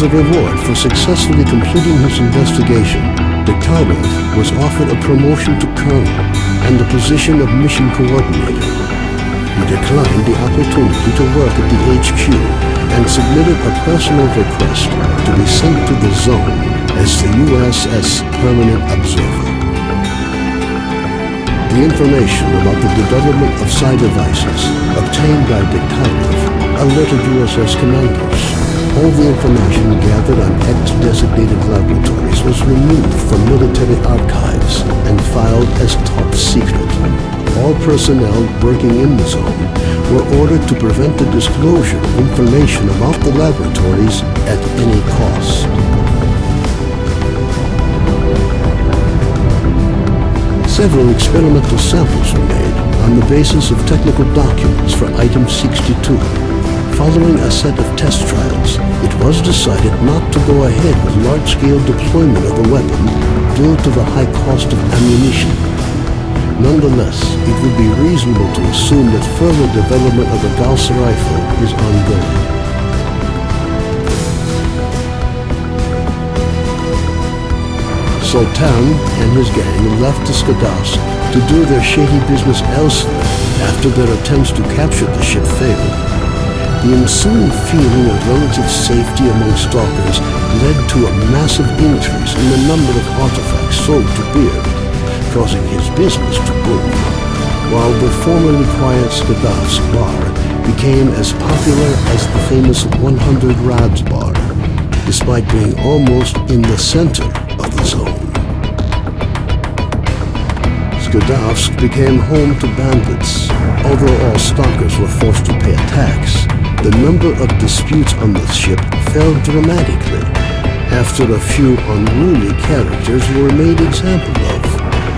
As a reward for successfully completing his investigation, S.T.A.L.K.E.R was offered a promotion to colonel and the position of mission coordinator. He declined the opportunity to work at the HQ and submitted a personal request to be sent to the zone as the USS Permanent Observer. The information about the development of psi devices obtained by S.T.A.L.K.E.R alerted USS commanders. All the information gathered on X-designated laboratories was removed from military archives and filed as top secret. All personnel working in the zone were ordered to prevent the disclosure of information about the laboratories at any cost. Several experimental samples were made on the basis of technical documents for Item 62. Following a set of test trials, it was decided not to go ahead with large-scale deployment of the weapon due to the high cost of ammunition. Nonetheless, it would be reasonable to assume that further development of the Gauss rifle is ongoing. Sultan and his gang left the S.T.A.L.K.E.R to do their shady business elsewhere after their attempts to capture the ship failed. The ensuing feeling of relative safety among stalkers led to a massive increase in the number of artifacts sold to Beard, causing his business to boom, while the formerly quiet S.T.A.L.K.'s bar became as popular as the famous 100 Rads bar, despite being almost in the center of the zone. S.T.A.L.K. became home to bandits. Although all stalkers were forced to pay a tax, the number of disputes on the ship fell dramatically after a few unruly characters were made example of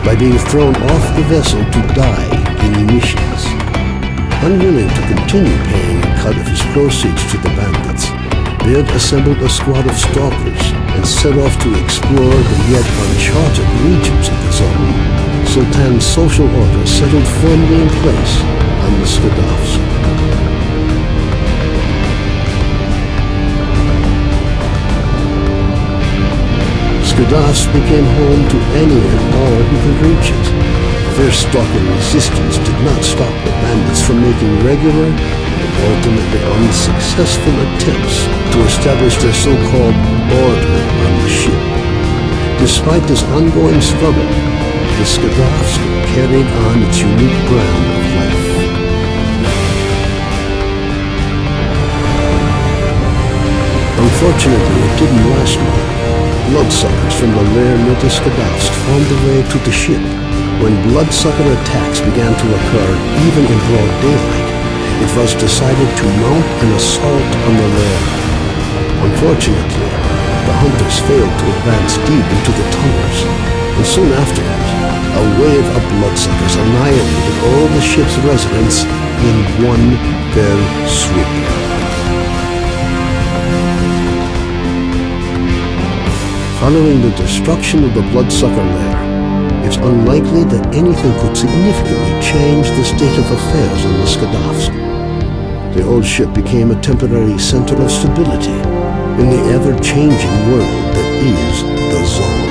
by being thrown off the vessel to die in emissions. Unwilling to continue paying a cut of his proceeds to the bandits, Beard assembled a squad of stalkers and set off to explore the yet uncharted regions of the zone. Sultan's social order settled firmly in place on the S.T.A.L.K.E.R. S.T.A.L.K.E.R became home to any and all who could reach it. Fierce stalker resistance did not stop the bandits from making regular and ultimately unsuccessful attempts to establish their so-called order on the ship. Despite this ongoing struggle, the S.T.A.L.K.E.R carried on its unique brand of life. Unfortunately, it didn't last long. Bloodsuckers from the lair near the S.T.A.L.K.E.R found their way to the ship. When bloodsucker attacks began to occur, even in broad daylight, it was decided to mount an assault on the lair. Unfortunately, the hunters failed to advance deep into the tunnels, and soon afterwards, a wave of bloodsuckers annihilated all the ship's residents in one fell swoop. Following the destruction of the bloodsucker lair, it's unlikely that anything could significantly change the state of affairs on the S.T.A.L.K.E.R. The old ship became a temporary center of stability in the ever-changing world that is the Zone.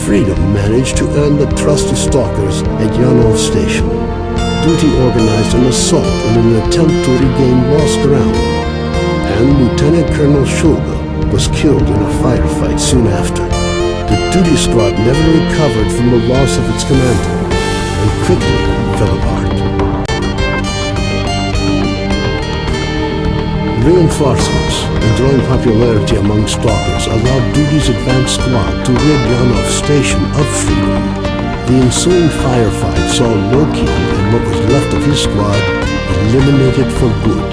Freedom managed to earn the trust of stalkers at Yanov Station. Duty organized an assault in an attempt to regain lost ground, and Lieutenant Colonel Shulga was killed in a firefight soon after. The duty squad never recovered from the loss of its commander and quickly fell apart. Reinforcements enjoying popularity among stalkers allowed duty's advanced squad to rid Yanov Station of freedom. The ensuing firefight saw Loki and what was left of his squad eliminated for good.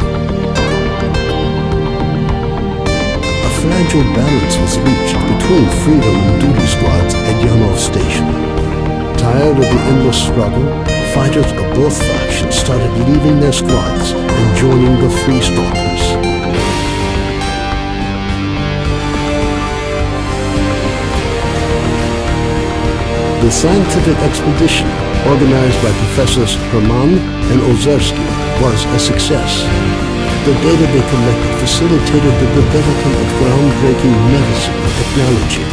A fragile balance was reached between freedom and duty squads at Yanov Station. Tired of the endless struggle, fighters of both factions started leaving their squads and joining the free stalkers. The scientific expedition, organized by Professors Herman and Ozerski, was a success. The data they collected facilitated the development of groundbreaking medicine and technology,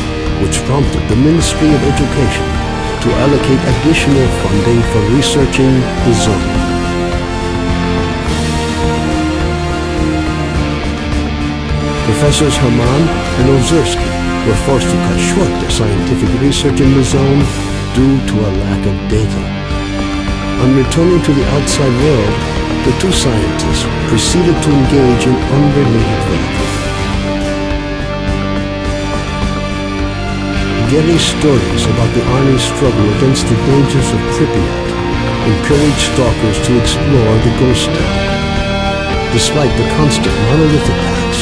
which prompted the Ministry of Education to allocate additional funding for researching the zone. Professors Herman and Ozerski were forced to cut short their scientific research in the zone due to a lack of data. On returning to the outside world, the two scientists proceeded to engage in unrelated work. Gary's stories about the Army's struggle against the dangers of Pripyat encouraged stalkers to explore the ghost town. Despite the constant monolith attacks,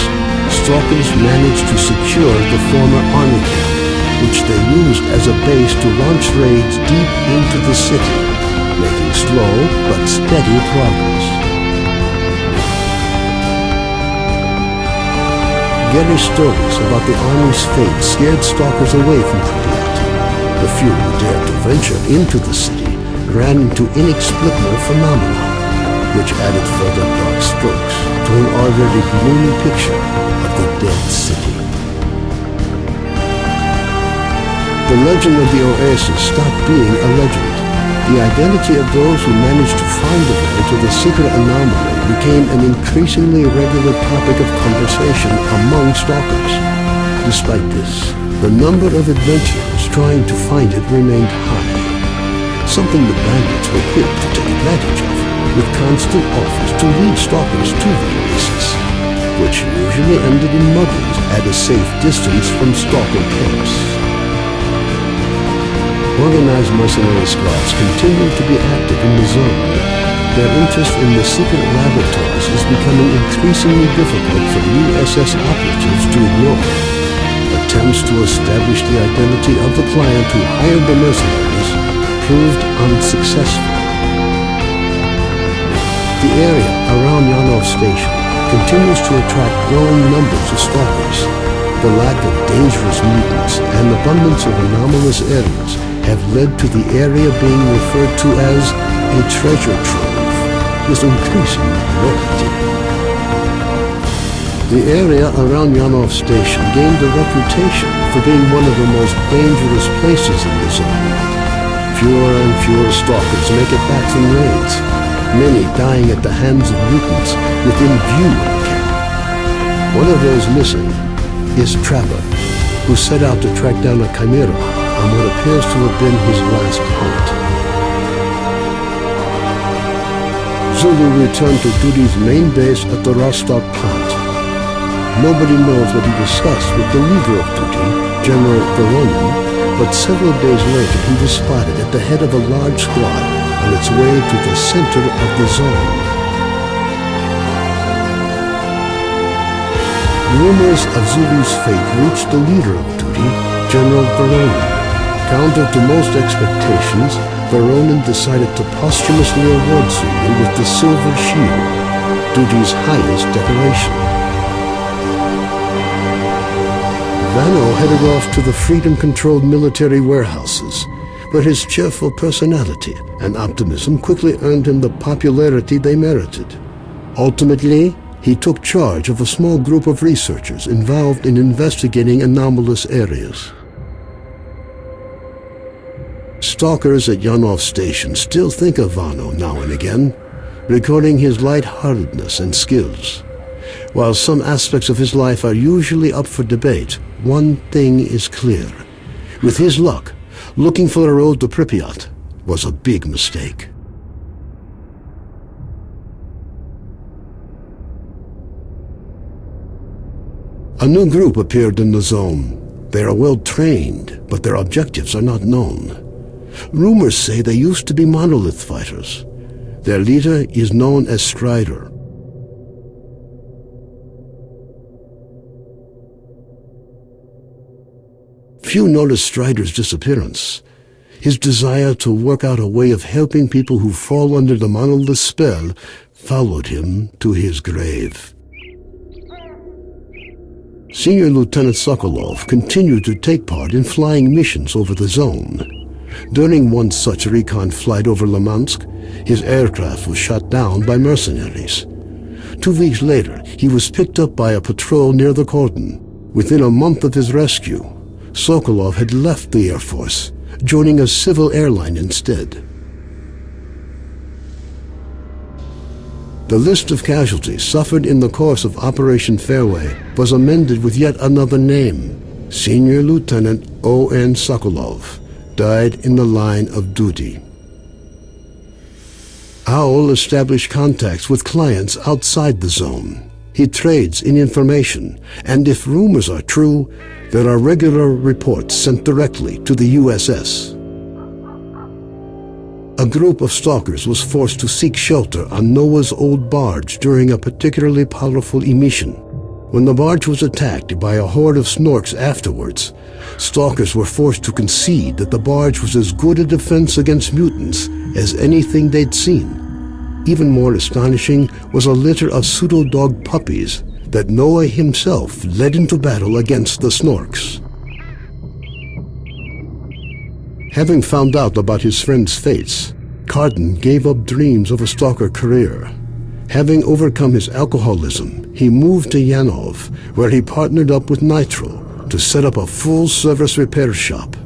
stalkers managed to secure the former army camp, which they used as a base to launch raids deep into the city, making slow but steady progress. Gary's stories about the Army's fate scared stalkers away from Pripyat. The few who dared to venture into the city ran into inexplicable phenomena, which added further dark strokes to an already gloomy picture of the dead city. The legend of the oasis stopped being a legend. The identity of those who managed to find the way to the secret anomaly became an increasingly regular topic of conversation among stalkers. Despite this, the number of adventurers trying to find it remained high, something the bandits were quick to take advantage of, with constant offers to lead stalkers to the oasis, which usually ended in muggings at a safe distance from stalker camps. Organized mercenary squads continue to be active in the zone. Their interest in the secret laboratories is becoming increasingly difficult for USS operatives to ignore. Attempts to establish the identity of the client who hired the mercenaries proved unsuccessful. The area around Yanov Station continues to attract growing numbers of stalkers. The lack of dangerous mutants and abundance of anomalous areas have led to the area being referred to as a treasure trove, with increasing rarity. The area around Yanov Station gained a reputation for being one of the most dangerous places in the zone. Fewer and fewer stalkers make it back from raids, many dying at the hands of mutants within view of the camp. One of those missing is Trapper, who set out to track down a chimera on what appears to have been his last hunt. Zulu returned to duty's main base at the Rostov plant. Nobody knows what he discussed with the leader of duty, General Voronin, but several days later he was spotted at the head of a large squad on its way to the center of the zone. Rumors of Zulu's fate reached the leader of duty, General Voronin. Counter to most expectations, Voronin decided to posthumously award Zulu with the Silver Shield, duty's highest decoration. Vano headed off to the freedom-controlled military warehouses, but his cheerful personality and optimism quickly earned him the popularity they merited. Ultimately, he took charge of a small group of researchers involved in investigating anomalous areas. Stalkers at Yanov Station still think of Vano now and again, recording his lightheartedness and skills. While some aspects of his life are usually up for debate, one thing is clear. With his luck, looking for a road to Pripyat was a big mistake. A new group appeared in the zone. They are well trained, but their objectives are not known. Rumors say they used to be monolith fighters. Their leader is known as Strider. Few noticed Strider's disappearance. His desire to work out a way of helping people who fall under the monolith spell followed him to his grave. Senior Lieutenant Sokolov continued to take part in flying missions over the zone. During one such recon flight over Limansk, his aircraft was shot down by mercenaries. 2 weeks later, he was picked up by a patrol near the cordon. Within a month of his rescue, Sokolov had left the Air Force, joining a civil airline instead. The list of casualties suffered in the course of Operation Fairway was amended with yet another name. Senior Lieutenant O.N. Sokolov died in the line of duty. Owl established contacts with clients outside the zone. He trades in information, and if rumors are true, there are regular reports sent directly to the USS. A group of stalkers was forced to seek shelter on Noah's old barge during a particularly powerful emission. When the barge was attacked by a horde of snorks afterwards, stalkers were forced to concede that the barge was as good a defense against mutants as anything they'd seen. Even more astonishing was a litter of pseudo-dog puppies that Noah himself led into battle against the snorks. Having found out about his friend's fates, Carden gave up dreams of a stalker career. Having overcome his alcoholism, he moved to Yanov, where he partnered up with Nitro to set up a full-service repair shop.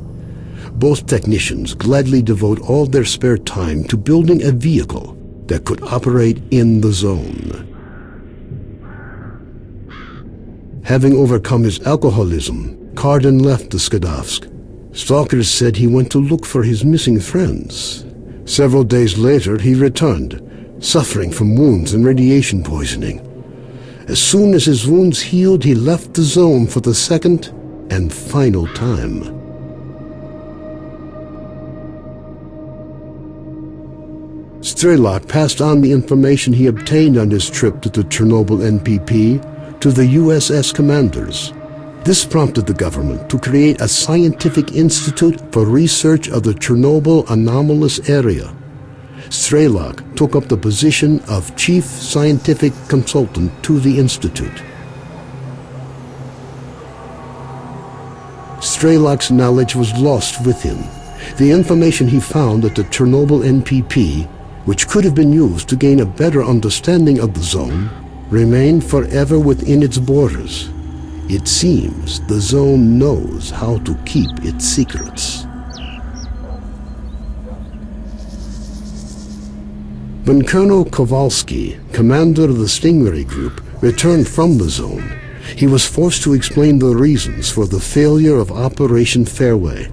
Both technicians gladly devote all their spare time to building a vehicle that could operate in the zone. Having overcome his alcoholism, Carden left the Skadovsk. Stalkers said he went to look for his missing friends. Several days later, he returned, suffering from wounds and radiation poisoning. As soon as his wounds healed, he left the zone for the second and final time. S.T.A.L.K.E.R passed on the information he obtained on his trip to the Chernobyl NPP to the USS commanders. This prompted the government to create a scientific institute for research of the Chernobyl anomalous area. S.T.A.L.K.E.R took up the position of chief scientific consultant to the institute. S.T.A.L.K.'s knowledge was lost with him. The information he found at the Chernobyl NPP, which could have been used to gain a better understanding of the zone, remained forever within its borders. It seems the zone knows how to keep its secrets. When Colonel Kowalski, commander of the Stingray Group, returned from the zone, he was forced to explain the reasons for the failure of Operation Fairway.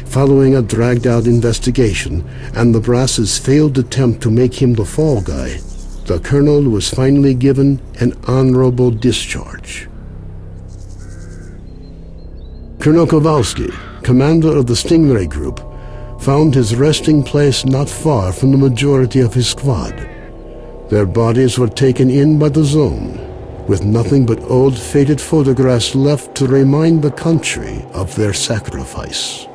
Following a dragged-out investigation and the brass's failed attempt to make him the fall guy, the colonel was finally given an honorable discharge. Colonel Kowalski, commander of the Stingray Group, found his resting place not far from the majority of his squad. Their bodies were taken in by the zone, with nothing but old faded photographs left to remind the country of their sacrifice.